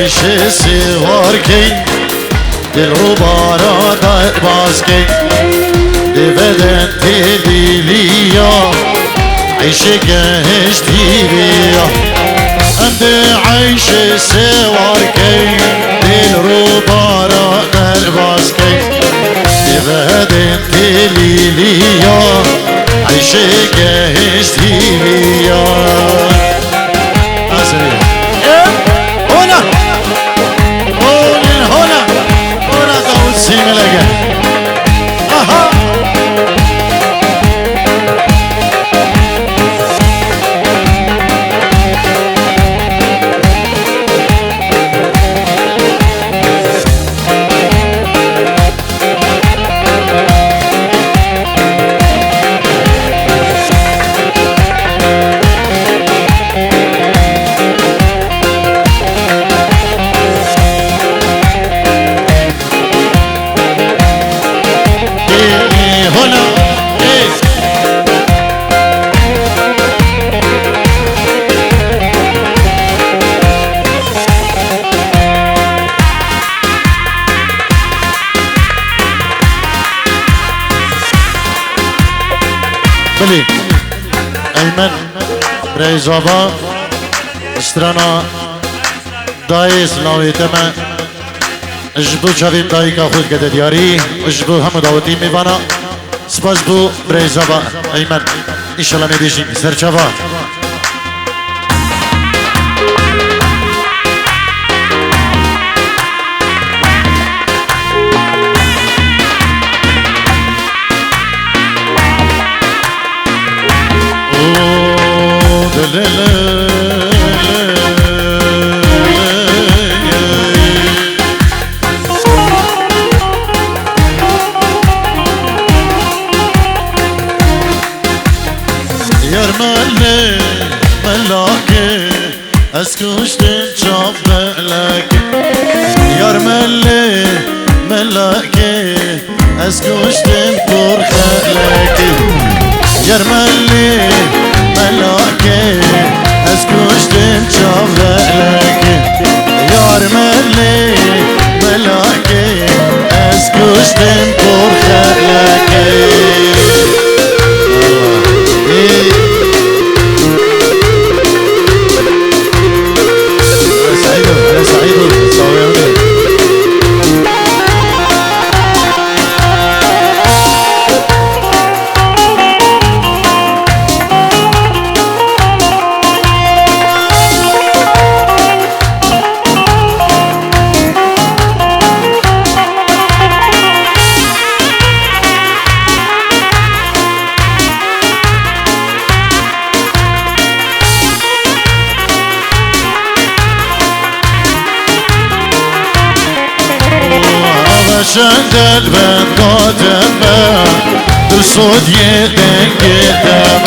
عيش الصغار كي للغبارة داير باسكي دي بدن تليليا عيش جهش تيبيا عند عيش الصغار كي للغبارة داير باسكي دي بدن تليليا عيش جهش تيبيا أسرع هنا هنا داود سيملقة أها بلي أيمن بريزوفا استرانا دايس ناوي تما اجبو شافين دايكا خود كده دياري اجبو هم داوتي ميفانا سپاس بو بريزوفا أيمن إن شاء الله ميديشين سرچافا يرملي ملاكي اسكشتن شابلك يرملي ملاكي اسكشتن برخلك يرملي ملاكي اسكشتن شابلك يرملي ملاكي اسكشتن برخلك شندل بندادم در صد یدن گدم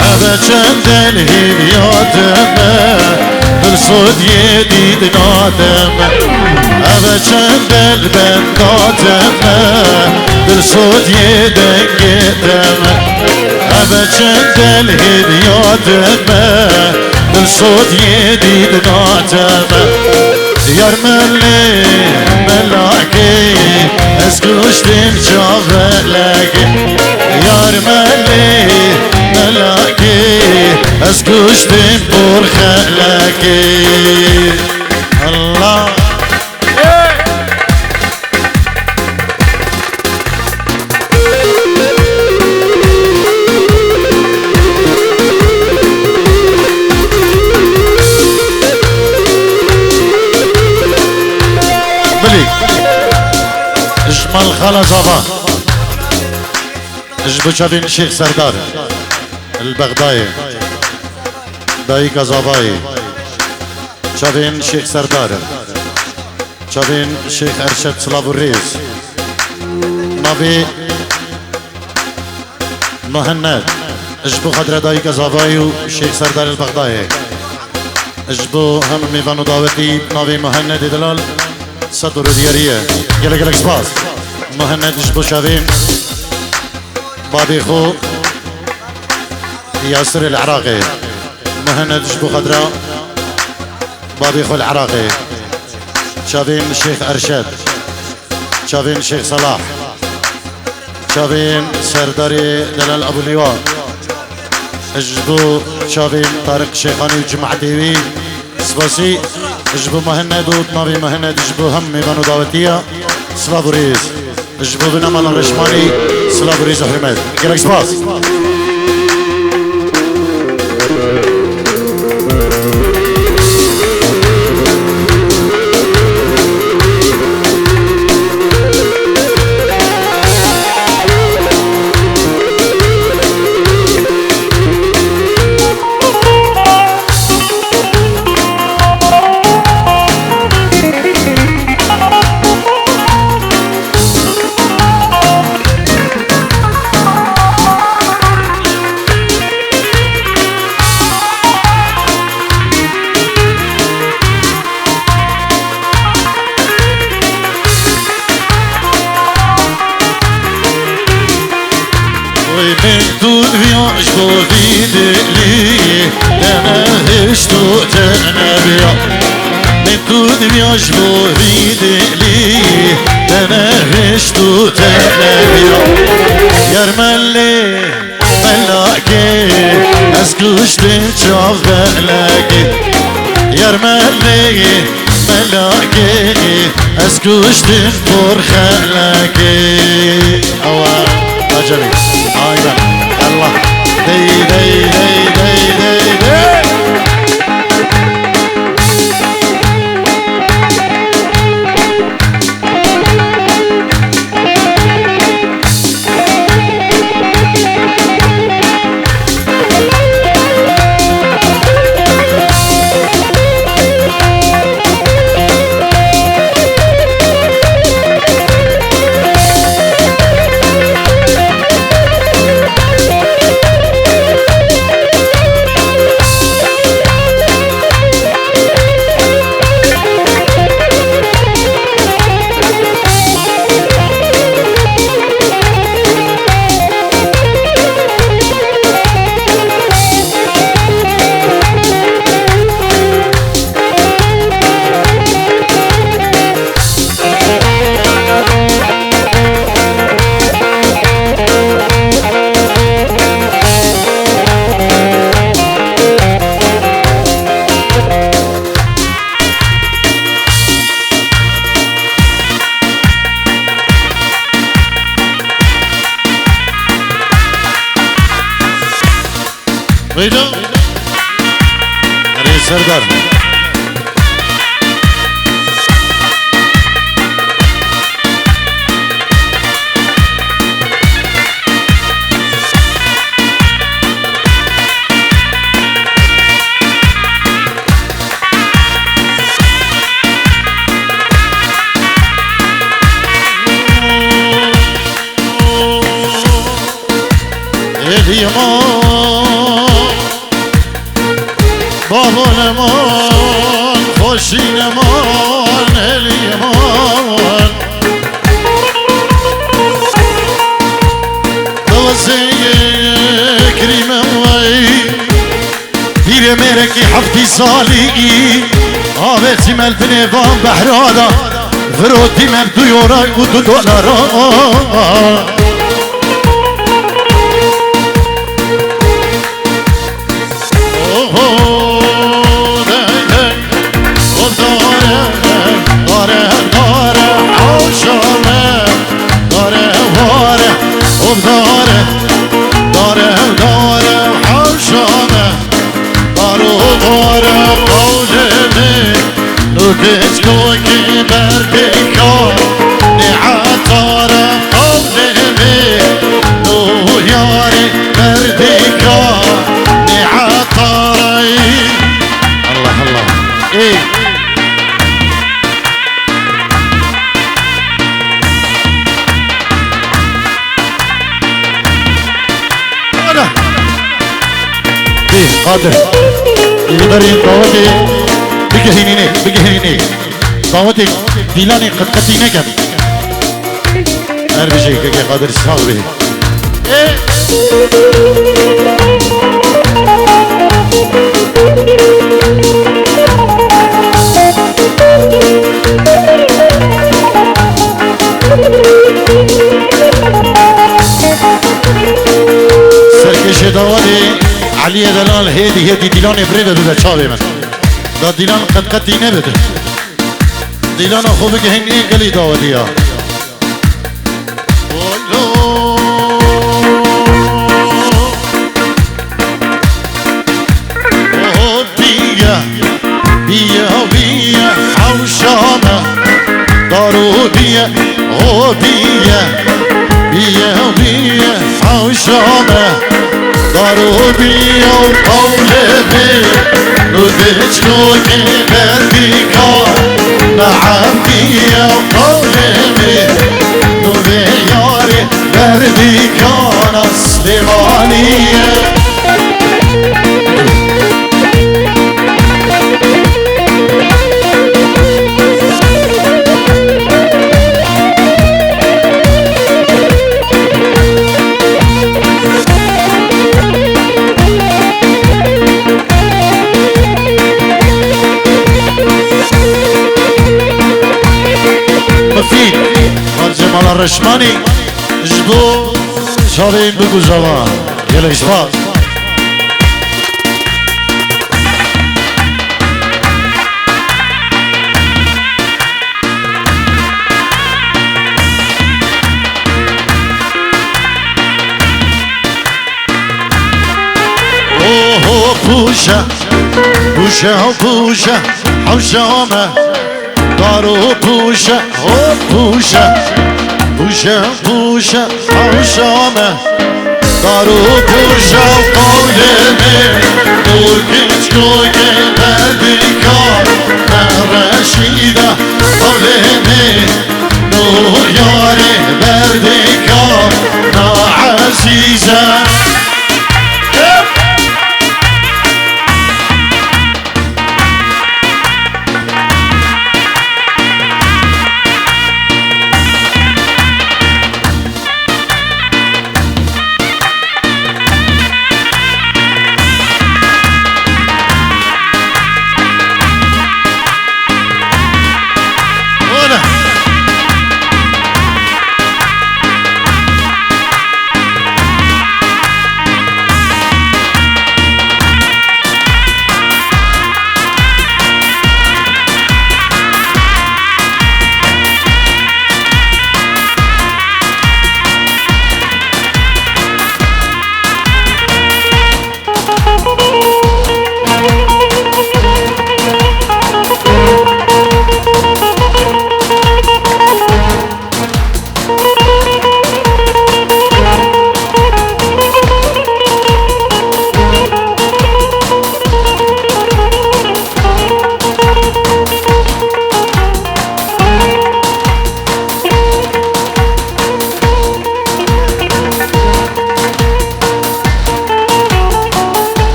ابد شندل هیم یادم در صد یدید نادم ابد شندل بندادم در صد یدن گدم ابد شندل هیم یادم در صد یدید نادم يرملي ملاكي اسكشتن شغلك يرملي ملاكي اسكشتن برخلك الله اجمل خلاص ابا اجبو شافين شيخ سردار البغدادي دايكا زاباي شافين شيخ سردار شافين شيخ ارشد سلاب الرئيس نبي مهند اجبو خدر دايكا زاباي وشيخ سردار البغدادي اجبو هم ميفانو داوتي نبي مهند دلال صدر دياريه گلک گلک سپاس مهند اجبو شافين بابي خو ياسر العراقي مهند اجبو خضراء بابي خو العراقي شافين الشيخ أرشد شافين الشيخ صلاح شافين سرداري دلال أبو اللواء اجبو شافين طارق شيخاني وجمع تيوي سباسي اجبو مهند وطنابي مهند اجبو همي بانو داوتية سلافو ريز اجبو بنامال الرشماني سلافو ريز وحرمات كيرك سباس يجبو بيدي لي انا هشتو تنبيا يرملي ملاكي اسكوش تنشاف بلاكي يرملي ملاكي اسكوش تنفور خلاكي اوه عجبي ايضا الله دي دي دي دي دي, دي. ويدو رئيس سردار بابونمان خوشینمان الیمان دوزه کریمم وی دیر مرکی حفتی سالی آویتی مل بنوان بحرادا فروتی مل دو یورای و $2 قادر يقدر ينطوتي بقهينيني طوتي ديلاني قد قتيني كم أربي شيء كي قادر يستحق به كش دوالي علي دلال هدي ديلان بريبه ببچاوه من دا ديلان قد دينه بده ديلان خوبه که هنگی گلی داولیا بيا حوشامة دارو بيا هو بيا حوشامة دارو بيا وقولي بي نودج لوكي برديكا نعم بيا وقولي بي نودي ياري برديكا نسلمانية مال الرشماني جبو شارين بقو زمان يلا إشفاق اوه بوشة حوشامة دارو بوشة بوشة حوشامة دارو بوشة وقولمي نور كنشكوك برديكار نرشيدة قولمي نور ياري برديكار نعزيزة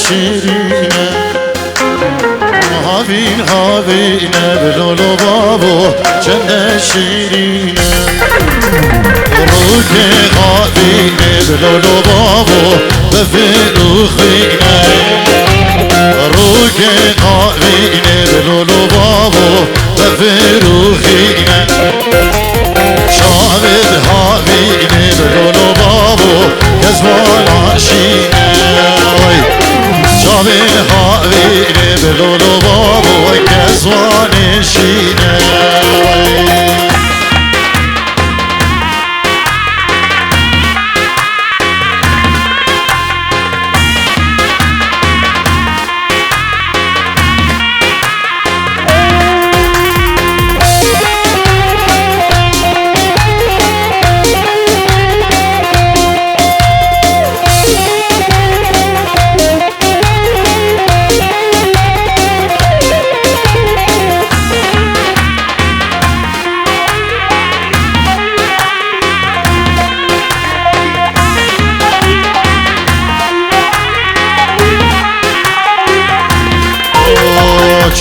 شيرينه هافينا بلولو بابو چند شيرينه روكي هافينا بلولو بابو بفروخينه روكي هافينا بلولو بابو بفروخينه شاهد هافينا بلولو بابو كزوان عشينه شاهد هافينا بلولو بابو كزوان عشينه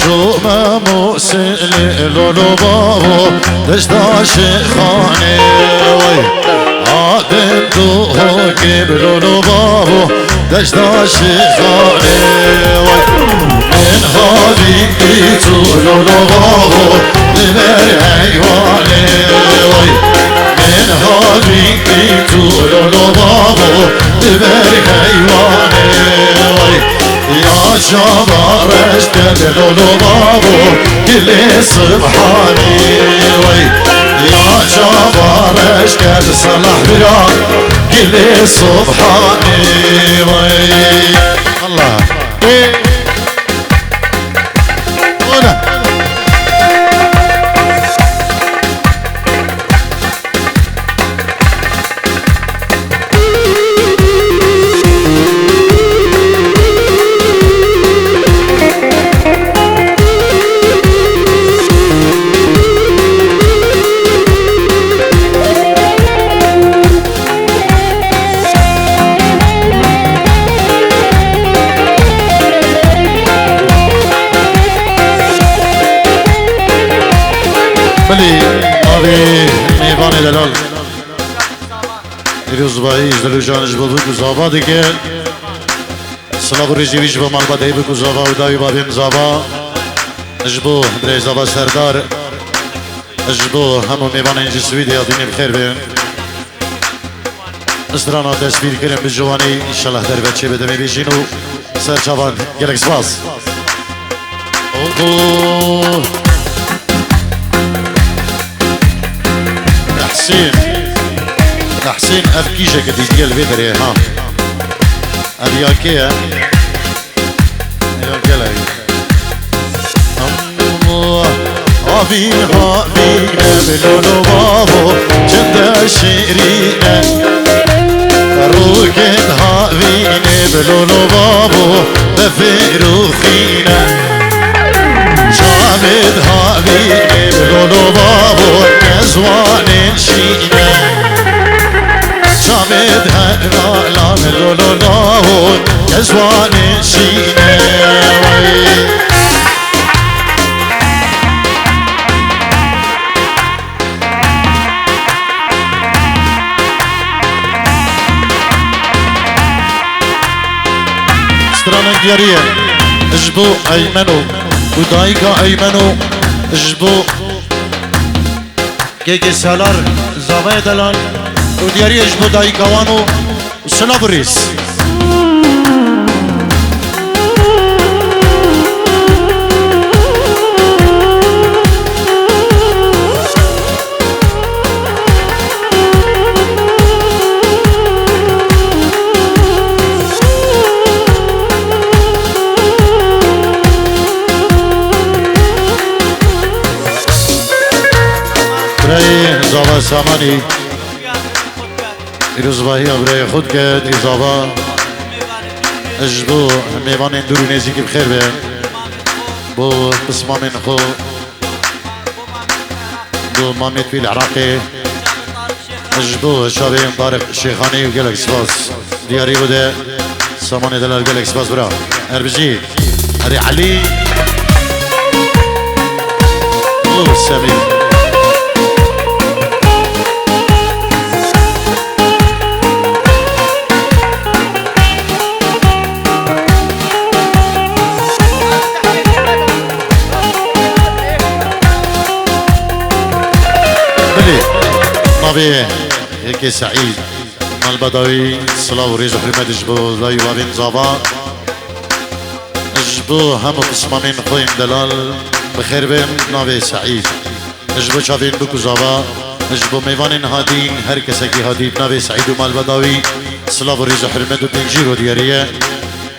شو ما موسل لولو بابو دشتا شيخاني وي عادم تو هوكب لولو بابو دشتا شيخاني وي من هذي تو لولو بابو لبر حيواني وي من هذي تو لولو بابو لبر حيواني وي يا شبارش تدلولو بابو كل سبحاني وي يا شبارش كل صلاح بيان كل سبحاني وي الله بلي أبي ميفاني دلال إليوز بايش دلو جانش بابوكو زابا ديكي سلاب رجيبيش بمالبا ديبوكو زابا وداوي بابيم زابا اجبو بري زابا سردار اجبو همو ميفان انجي سويدي أديني بخير بين استرانا تصوير كريم بالجواني إن شاء الله در بچه بدمي بيجينو سر چابان گلك سباس اوه حسين أفكيشة كديش ديال الفيدري ها أبياكي أبياكي لأي أبي نبلولو بابو جند شيرينة روكت هابي نبلولو بابو بفروخينة جامد هابي نبلولو بابو نزوان شينة جامد هابي نبلولو بابو نزوان شينة سترانا ديارية اجبو ايمنو ودايقا ايمنو اجبو كيكي سالار زاوية دلال وديارية اجبو دايقا وانو وسنابريس زاوا سامانی روزباهی برای خود کرد زاوا اجبو میوان دور نزدیکی بخیر به بو قسمه من خو بو مامت في العراقي اجبو شابي طارق شيخاني وقالك سباس دياري بده ساماني دلال قالك سباس برا اربجي اري علي اوه سامي نبي هيك سعيد مال بدوي صلاة وريز وحرمة جبو لاي وابين زابا جبو هم قسمين خوين دلال بخير بين نبي سعيد جبو شافين بكو زابا جبو ميوانين هادين هر كسكي هادين نبي سعيد ومال بدوي صلاة وريز وحرمة تنجيرو ديارية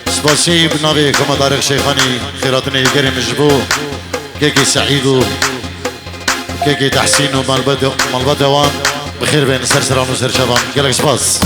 سباسي بنبي كما طارق شيخاني خيراتني كريم جبو كيكي سعيد كيكي تحسين ومال بدوان بخير بين سرسران وسر شبان قالك سباس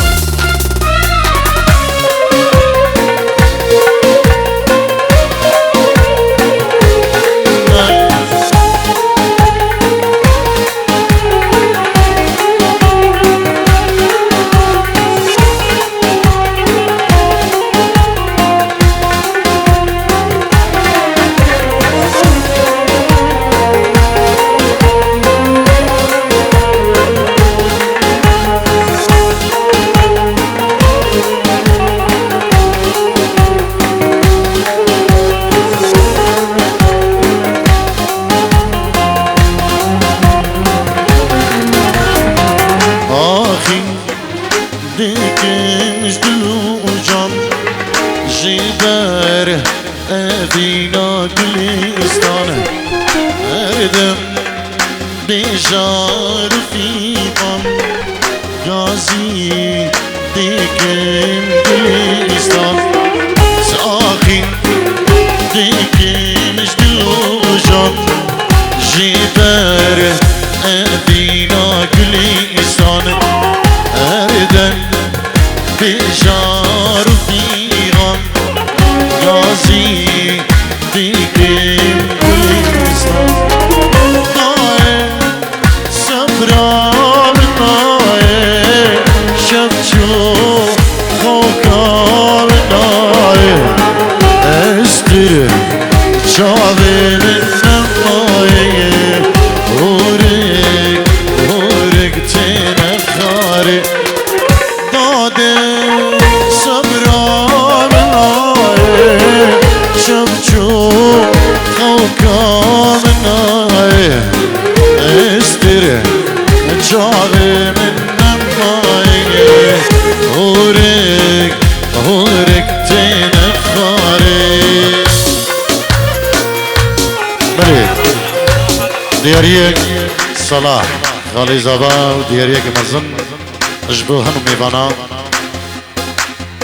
گلستانه اردم بیجار فیقان غازی دیکم گلستان ساخی دیکمش دل جان جیبر ابینا گلستان اردم بیجار فیقان غازی دیکم گلستان نایه صبران نایه شبچو خوکان نایه استر چاوه من نایه اورک تنه خاره داده صبران نایه شبچو خوکان نایه استر چاوه من نایه اورک تنه خاره بله دیاریک صلاح غالی زبا و دیاریک مزن اجبو هنو میوانا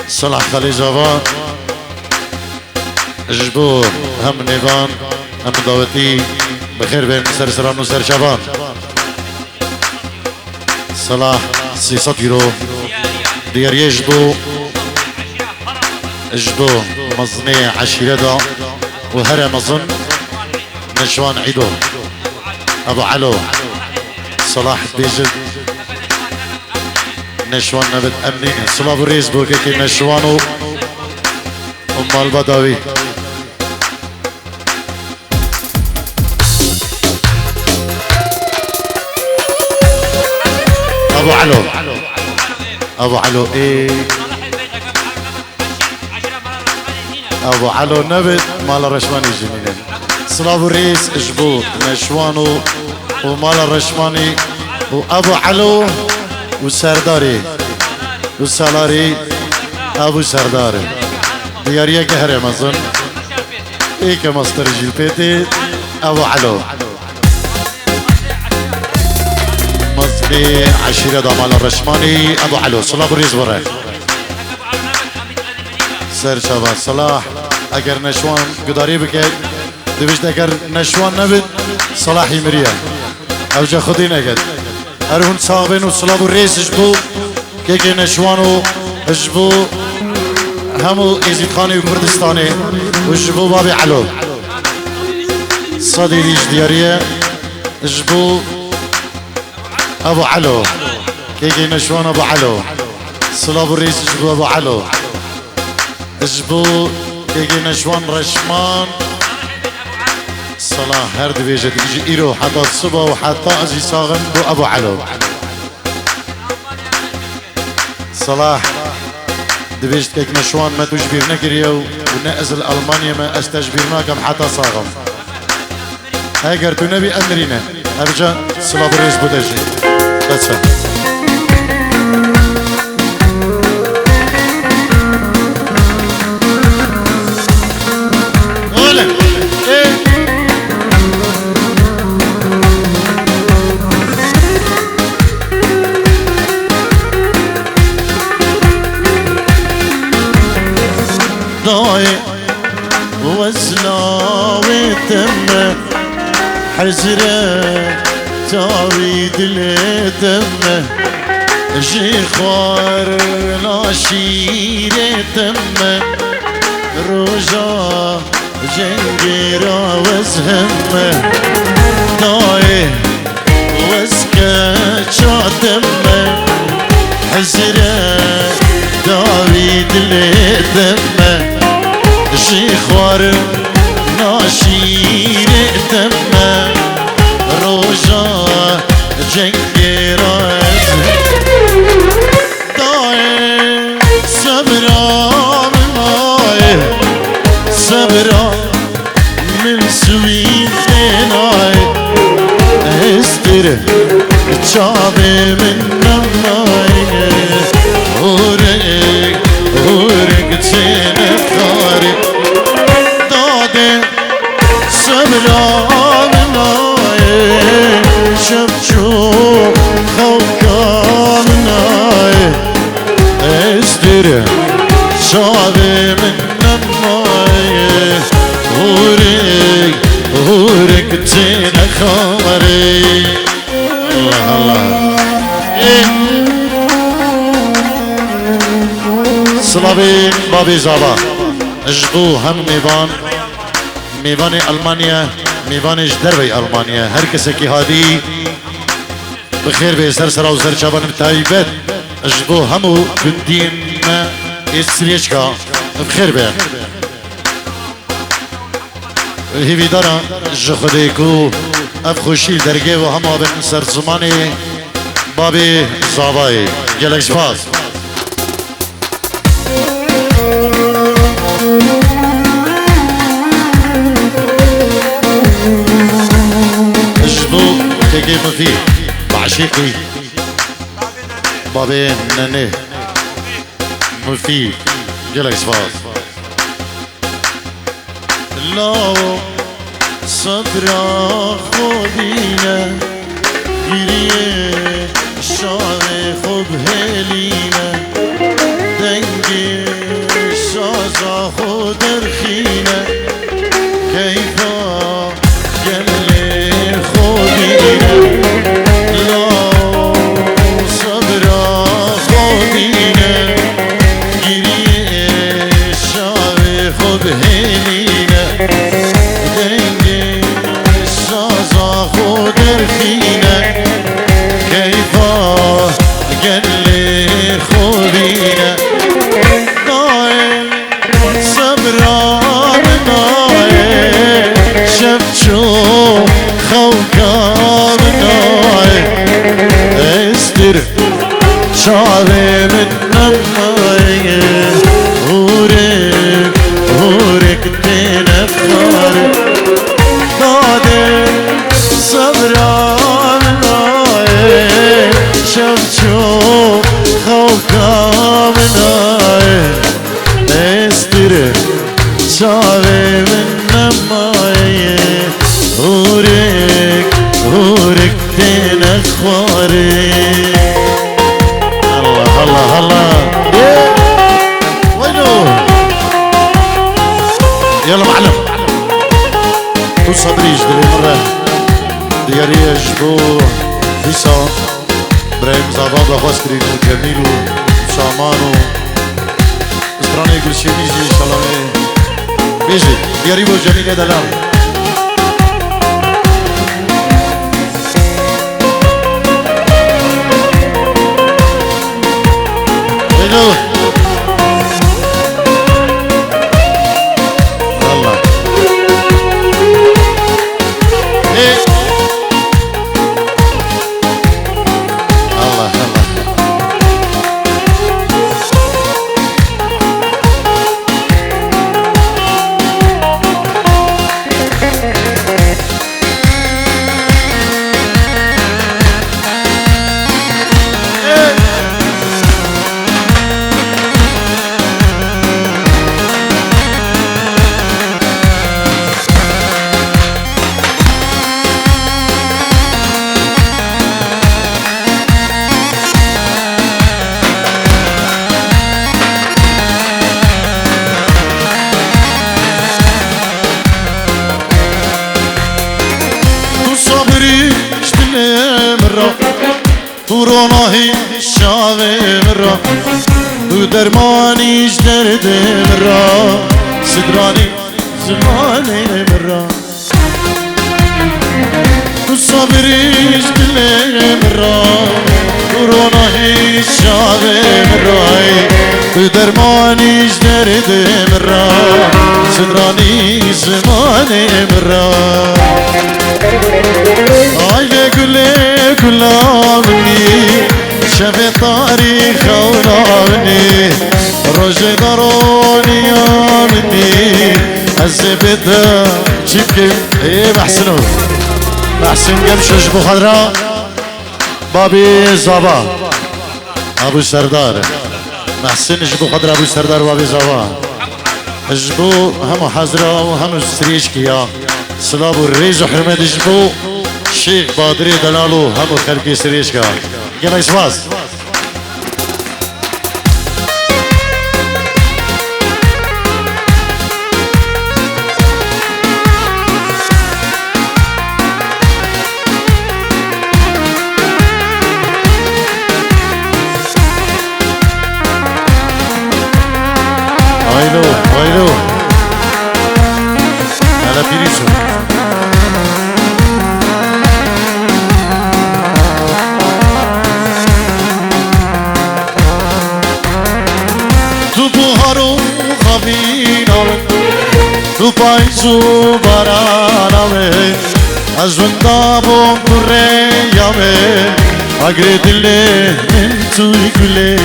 صلاح غالی زبا اجبو هم نیوان هم دعوتی بخیر بین سرسران و سرشبان صلاح 300 يورو دیاری اجبو مزنی عشیره دا و هر مزن نشوان عيدو ابو علو صلاح بيجد نشوان نبت امنين صلاح الرئيس بوكيكي نشوانو ام البدوي ابو علو ايه ابو علو نبت مال الرشماني جنينين صلاح الرئيس اجبو نشوانو ومال الرشماني وابو علو وسرداري وسالاري ابو سرداري دياريه كهري مزن ايك مصدر جيل بيتي ابو علو مصدي عشيرة دمال الرشماني ابو علو صلاح الرئيس برا سر شباب صلاح اگر نشوان قداري بكت دویشت اگر نشوان نبید صلاحی مریه او جا خودی نگد هر هون صاحبین و صلاب و ریس اجبو که نشوان و اجبو همو ایزید خانی و کردستانی و اجبو بابی علو صدی دیش دیاریه اجبو ابو علو که نشوان ابو علو صلاب و ریس اجبو ابو علو اجبو که نشوان رشمان صلاح هر دویجت ایجی ایرو حتی الصبح و حتی ازی ساغن بو ابو علو صلاح دویجت که نشوان ما تجبیر نکریو و نأزل ألمانيا ما استجبیر ناکم حتی ساغم اگر تو نبی امرینه ابجا صلاح الرئيس بودجی بس وزلاوي تمه حزره تاوي دل تمه جي خوار ناشير تمه روجا جنگيرا وزهمه داي وزكا تمه حزره تاوي دل تمه جي خوار ناشير تمه روجا جنگيرا داي صبرا صبرا من سويت ناي استر چاوه من نماي اورك تنفاري داده صبرا مناي شبشو خوكا مناي استر شعبي من نماي غورك تينا خمري الله الله سلابي بابي زابا اجبو هم میوان المانیا میوان جدربی المانیا هر کسی که هادی بخیر به سر سر و سر چابان تایبت اجبو همو کندین استریچ کا بخیر به هیوی دارا جخده کو اف خوشی درگه و همو بن سر زمانی بابی زابای گلک سپاس تجي مفي بعشيقي بابي نني مفي جلك سفاس لو صبرا خودينا گیریه شعر خوب هلينا دنگي شازا خود درخينا كيفا جلي خودينا لو صبرا خودينا گیریه شعر خوب هلينا دنگي شازا خود درخينا كيفا جلي خودينا صبرا مناي شفتشو خوكا مناي استر شعري من نماي غورك تنفر دادي صبرا مناي شفتشو خوكا مناي استر شعري من نماي غورك تنخوري الله الله الله وينو يلا معلم تو صبريش دلي مرة دياري اجبو حسام ابراهيم زابان بخواسترين وكميل وشامان وستراني يقول شي بيجي ان شاء الله بيجي دياري بو جميل دلال وينو الله ايه الله الله توراناهی شاوه مرا تو درمانیش درد مرا صدرانی زمان مرا تو صبریش دل مرا توراناهی شاوه مرا تو درمانیش درد مرا صدرانی زمان مرا آیه گله گلابنی شب تاریخ اولابنی روز درونی آمنی از بدا چیکم ای محسنو محسن گمشش بخدرا بابی زابا ابو سردار محسن جبو خدرا ابو سردار بابی زابا جبو هم حضرا و هم سریش کیا سلاب الريز وحرمة جبو شيخ بادري دلالو هم خلقي سريش كان يلا اسواس ويلو على بيريسو تو بوهارو خبینام تو پایزو بارانامه از وندابو کریامه اگر دلی من توی گله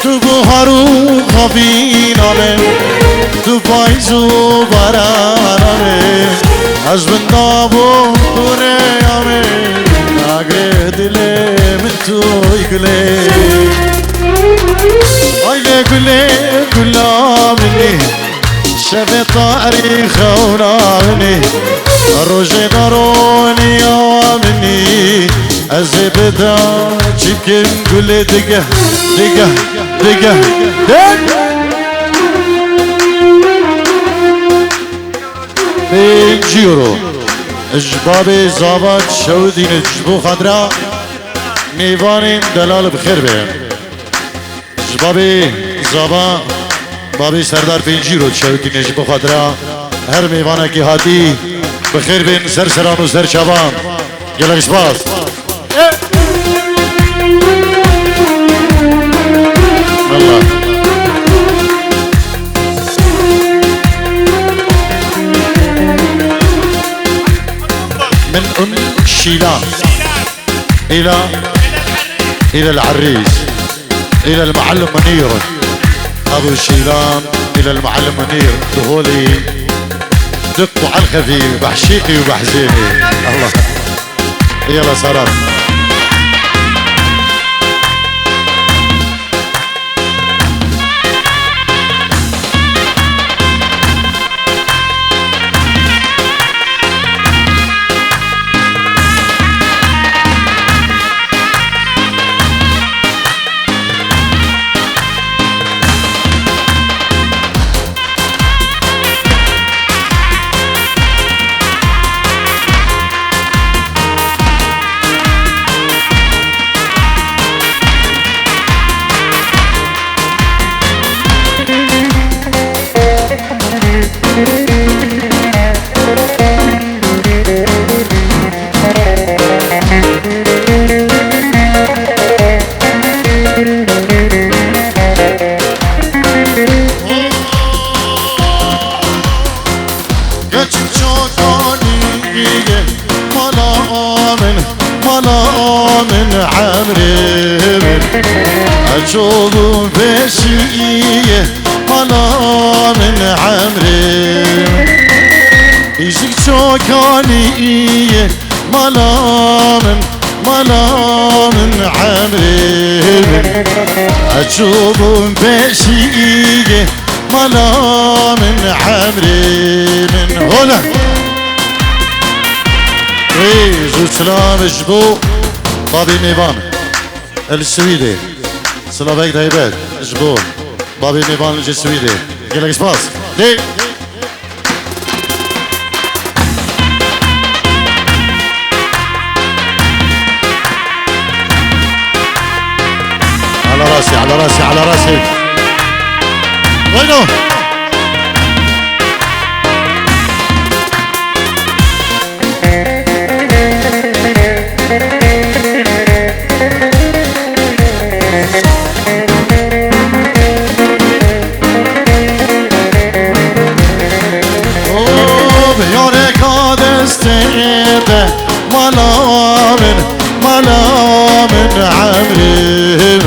تو بوهارو خبینامه تو پایزو بارانامه از وندابو کریامه اگر دلی من توی گله هايلي قولي قولا مني شافي تاريخ ونامني روجي داروني يا مني أزبدا تشكن قولي دقة دقة دقة بيجيرو اجبابي زابط شودين جبو خضرا ميوانين دلال بخير بهم بابی زبا بابی سردار پنجی رو شوتی نجی بخاطره هر میوانه کی هاتی بخیر بین سر سران و سر چوان گلگش باز الله من شيلان إلى العريس إلى المعلم منير أبو شيلان إلى المعلم منير دخولي دقوا على الخفيف بحشيقي وبحزيني الله يلا صرف من عمري أشوف بشيء ملا من عمري يجيك شوكاني ملا من عمري أشوف بشيء ملا من عمري من هنا ريز وسلام جبو بابي ميفان السويدي سلافيك دايبات جبو بابي ميفان السويدي قال لك سباس ليه على راسي على راسي على راسي وينه ملا من عمري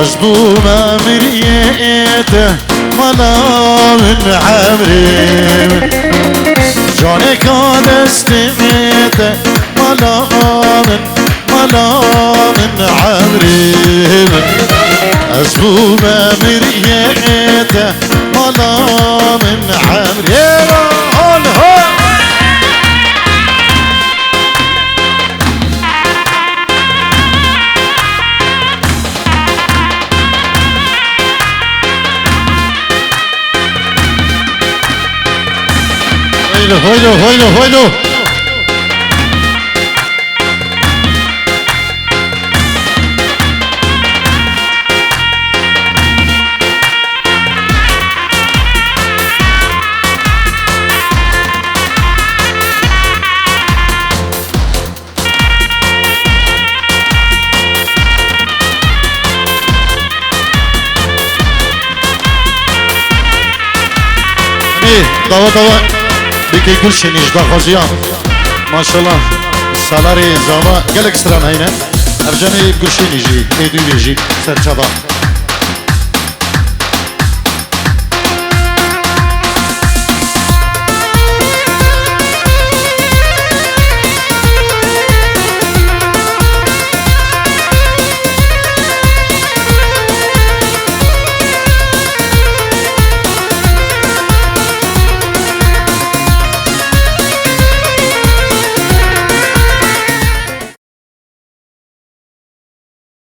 أجبو ما مريته ملا من عمري جانك هذا استميته ملا من عمري أزبو بمريته مالا من عمريرا هون هون هويلو هويلو هويلو دوا دوا بكي كل شيء نجدا خزيان ما شاء الله سالاري زاما قالك سران هينا ارجاني كل شيء نجي تيدو يجي سر شباب